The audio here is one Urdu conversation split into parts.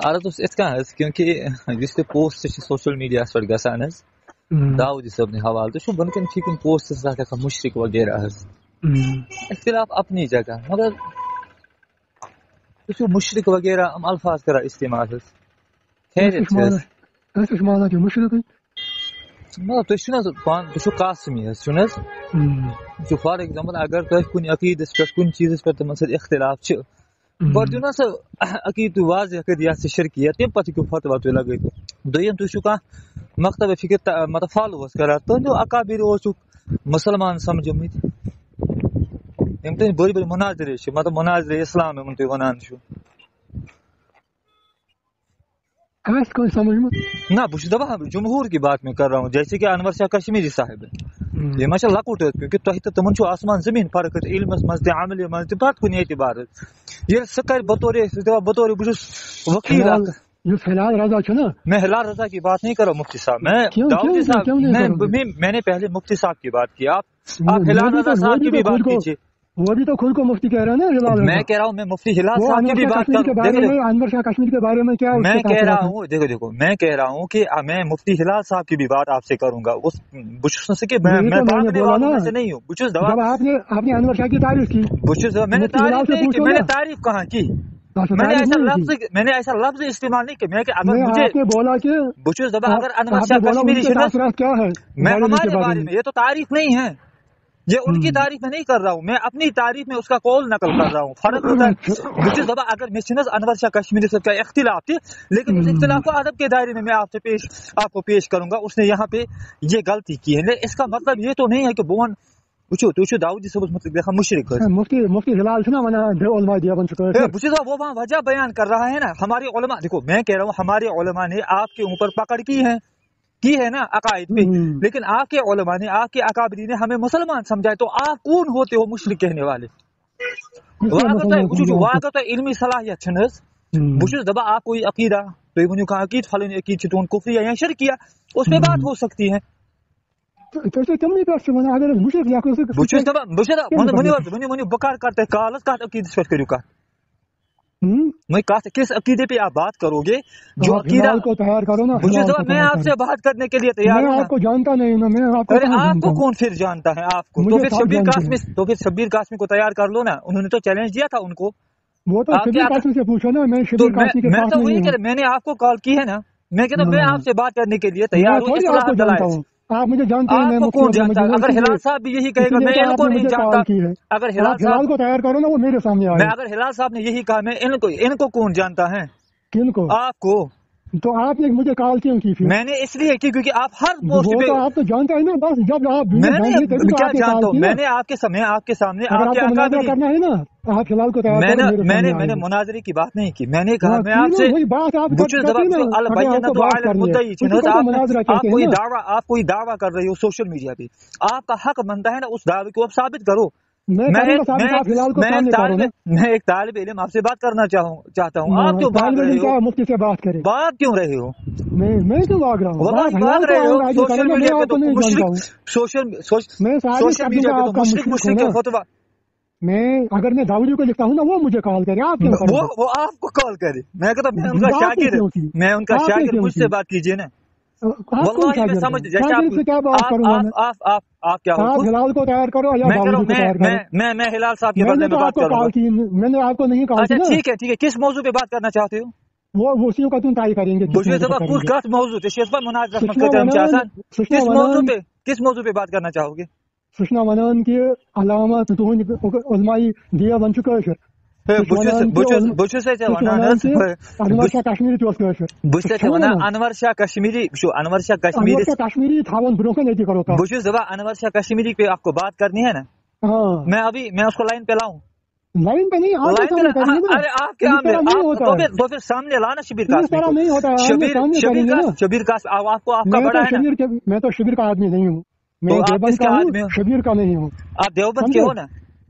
عرض اتھ کان حظ کیونکہ یُس تہِ پوسٹ چھِ سوشل میڈیاہس پٮ۪ٹھ گژھان حظ داؤدی صٲبنہِ حوالہٕ تُہۍ چھُو بۄنہٕ کَنہِ فی کُنہِ پوسٹس پٮ۪ٹھ گژھان مُشرِق وغیرہ حظ اختلاف اپنی جگہ مگر تُہۍ چھُو مُشرِق وغیرہ یِم الفاظ کران استعمال حظ خیریت چھِ حظ مطلب تُہۍ چھُو نہ حظ پانہٕ تُہۍ چھُو قاسمی حظ چھُو نہ حظ تُہۍ چھُو فار ایگزامپل اگر تۄہہِ کُنہِ عقیٖدس پٮ۪ٹھ کُنہِ چیٖزس پٮ۪ٹھ تِمن سۭتۍ اختلاف چھِ گۄڈٕ دِیِو نا سا عقیٖدٕ تُہۍ واضح کٔرِتھ یہِ ہسا شرکیت تَمہِ پتہٕ ہیٚکِو فتوا تُہۍ لگٲوِتھ دوٚیِم تُہۍ چھُو کانٛہہ مکتب فکر مطلب فالو حظ کران تُہنٛدیو اکابر اوسُکھ مُسلمان سمجھمٕتۍ یِم تُہۍ بٔڑۍ بٔڑۍ مُناظرے چھِ مطلب مُناظرے اسلام یِمن تُہۍ ونان چھِو نہ بہٕ چھُس دپان جمہوٗر کی بات میں کر رہا ہوں جیسے کہ انور شاہ کشمیری صاحب یہِ ما چھِ لۄکُٹ حظ کیونکہ تۄہہِ تہٕ تِمن چھُو آسمان زٔمیٖن فرق حظ علمس منٛز تہِ عملہِ منٛز تہِ پرٛٮ۪تھ کُنہِ اعتبار حظ ییٚلہِ سُہ کرِ بطور بہٕ چھُس وکیل اکھ میں ہلال رضا کی بات نہیں کر رہا ہوں مفتی صاحب میں داؤدی صاحب میں نے پہلے مفتی صاحب کی بات کی آپ ہلال رضا صاحب کی بھی بات کیجیے وہ بھی تو خود کو مفتی کہہ رہا ہے نا میں کہہ رہا ہوں میں مفتی ہلال صاحب کی بھی بات کر رہا ہوں انور شاہ کشمیر کے بارے میں کیا میں کہہ رہا ہوں دیکھو میں کہہ رہا ہوں کہ میں مفتی ہلال صاحب کی بھی بات آپ سے کروں گا اس میں باغنے والوں میں سے نہیں ہوں آپ نے انور شاہ کی تعریف کی میں نے تعریف نہیں کی میں نے تعریف کہاں کی میں نے ایسا لفظ استعمال نہیں کیا اگر مجھے بولا کہ اگر انور شاہ کشمیری کیا ہے میں ہمارے بارے میں یہ تو تعریف نہیں ہے یہ ان کی تعریف میں نہیں کر رہا ہوں میں اپنی تعریف میں اس کا قول نقل کر رہا ہوں فرق ہوتا ہے بچس دبا اگر میں چھنس انور شاہ کشمیری سے کا اختلاف تھی لیکن اس اختلاف کو ادب کے دائرے میں آپ کو پیش کروں گا اس نے یہاں پہ یہ غلطی کی ہے اس کا مطلب یہ تو نہیں ہے کہ بون وچو داؤدی صاحب مطلب دیکھا مشرک مفتی ہلال چھنا علماء دیوبند وہ وہاں وجہ بیان کر رہا ہے نا ہمارے علماء دیکھو میں کہہ رہا ہوں ہمارے علماء نے آپ کے اوپر پکڑ کی ہے نا عقائد پہ لیکن آپ کے علماء نے آپ کے اکابرین نے ہمیں مسلمان سمجھائے تو آپ کون ہوتے ہو مشرک کہنے والے واقع علمی صلاحیت چھنس بچس دبا آپ کوئی عقیدہ تو ونیو کہا عقید فلن عقید چون کفریہ یا شرکیہ اس پہ بات ہو سکتی ہے بکار کرتے کالس کات عقیدس پہ کرو کات کس عقیدے پہ آپ بات کرو گے جو عقیدہ کو تیار کرو نا میں آپ سے بات کرنے کے لیے تیار ہوں آپ کو جانتا نہیں نا میں آپ کو کون پھر جانتا ہے آپ کو تو پھر شبیر قاسمی کو تیار کر لو نا انہوں نے تو چیلنج دیا تھا ان کو وہ تو شبیر قاسمی سے پوچھو نا میں شبیر قاسمی کے پاس نہیں ہوں میں نے آپ کو کال کی ہے نا میں کہتا ہوں میں آپ سے بات کرنے کے لیے تیار ہوں آپ مجھے جانتے ہیں اگر ہلال صاحب بھی یہی کہے گا میں ان کو نہیں جانتا اگر ہلال کو تیار کرو نا وہ میرے سامنے آئے اگر ہلال صاحب نے یہی کہا میں ان کو کون جانتا ہے کن کو آپ کو تو آپ نے مجھے کال کیوں کی میں نے اس لیے کی کیونکہ آپ ہر پوسٹ پہ آپ تو جانتے ہیں نا بس جب آپ کیا جانتا ہوں میں نے آپ کے سامنے کرنا ہے نا آپ ہلال کو میں نے مناظرے کی بات نہیں کی میں نے کہا میں آپ سے آپ کوئی دعویٰ کر رہی ہو سوشل میڈیا پہ آپ کا حق بنتا ہے نا اس دعوے کو آپ ثابت کرو میں ایک طالب علم آپ سے بات کرنا چاہتا ہوں آپ کیوں بھاگ رہے ہو مفتی سے بات کریں بات کیوں رہے ہو میں کیوں بھاگ رہا ہوں بھاگ رہے ہو سوشل میڈیا پہ تو سوشل میڈیا پہ تو مشرک کا فتویٰ میں اگر میں داؤدی کو لکھتا ہوں نا وہ مجھے کال کرے آپ وہ آپ کو کال کرے میں کہتا ہوں میں ان کا شاگرد مجھ سے بات کیجیے نا آپ کیا ہلال کو تیار کرو میں ہلال صاحب کے بارے میں بات کروں گا میں نے آپ کو نہیں کہا ٹھیک ہے کس موضوع پہ بات کرنا چاہتے ہو وہ اسی کا تم طے کریں گے کس موضوع کس موضوع پہ بات کرنا چاہو گے سوچنا ونان کہ علامات علمائی دیوبند کشر انور شاہ کشمیری تھاون برونکن یتی کرو انور شاہ کشمیری پہ آپ کو بات کرنی ہے نا میں اس کو لائن پہ لاؤں لائن پہ نہیں تو پھر سامنے لانا شبیر قاسمی آپ کو آپ کا بڑا ہے میں تو شبیر کا آدمی نہیں ہوں میں دیوبند کا ہوں شبیر کا نہیں ہوں آپ دیوبند کے ہو نا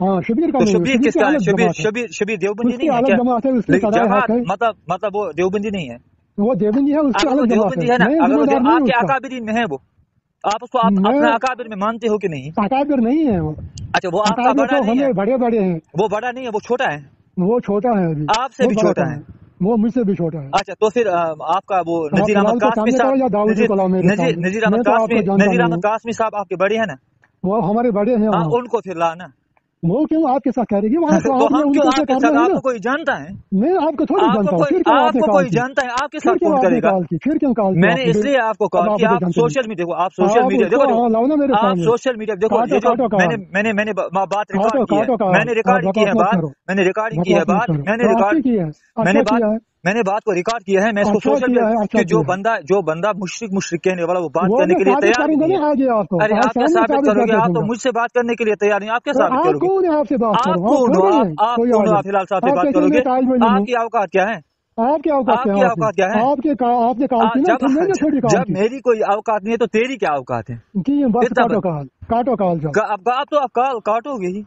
ہاں شبیر کا شبیر کس کا شبیر دیوبندی نہیں ہے مطلب وہ دیوبندی نہیں ہے وہ دیوبندی ہے اس دیوبندی ہے نا اگر آپ کے اکابرین میں ہے وہ آپ اس کو اپنے اکابر میں مانتے ہو کہ نہیں؟ اکابر نہیں ہے وہ. اچھا وہ آپ کا بڑا نہیں ہے؟ بڑے بڑے ہیں. وہ بڑا نہیں ہے، وہ چھوٹا ہے. وہ چھوٹا ہے ابھی، آپ سے بھی چھوٹا ہے. وہ مجھ سے بھی چھوٹا ہے. اچھا تو پھر آپ کا وہ نذیر احمد قاسمی صاحب، نذیر احمد قاسمی صاحب آپ کے بڑے ہیں نا؟ وہ ہمارے بڑے ہیں. ان کو پھر لانا. وہ کیوں آپ کے ساتھ کہہ رہی ہے؟ آپ کو کوئی جانتا ہے؟ میں آپ کو تھوڑی جانتا ہوں. آپ کو کوئی جانتا ہے؟ آپ کے ساتھ کون کرے گا؟ پھر کیوں کال؟ میں نے اس لیے آپ کو کال کیا. آپ سوشل میڈیا دیکھو، آپ سوشل میڈیا دیکھو، آپ سوشل میڈیا دیکھو. میں نے بات ریکارڈ کی ہے، میں نے ریکارڈ کی ہے بات، میں نے ریکارڈ کی ہے بات، میں نے بات کو ریکارڈ کیا ہے. میں اس کو سوشل میڈیا کہ جو بندہ مشرک کہنے والا وہ بات کرنے کے لیے تیار نہیں ہے. ارے آپ کیا ثابت کرو گے؟ آپ تو مجھ سے بات کرنے کے لیے تیار نہیں. آپ کیا ثابت کرو گے؟ آپ کون ہو؟ آپ کون ہو؟ آپ ہلال صاحب سے بات کرو گے؟ آپ کی اوقات کیا ہے؟ آپ کی اوقات کیا ہے؟ آپ نے جب میری کوئی اوقات نہیں ہے تو تیری کیا اوقات ہے؟ اب تو آپ کاٹو گے ہی.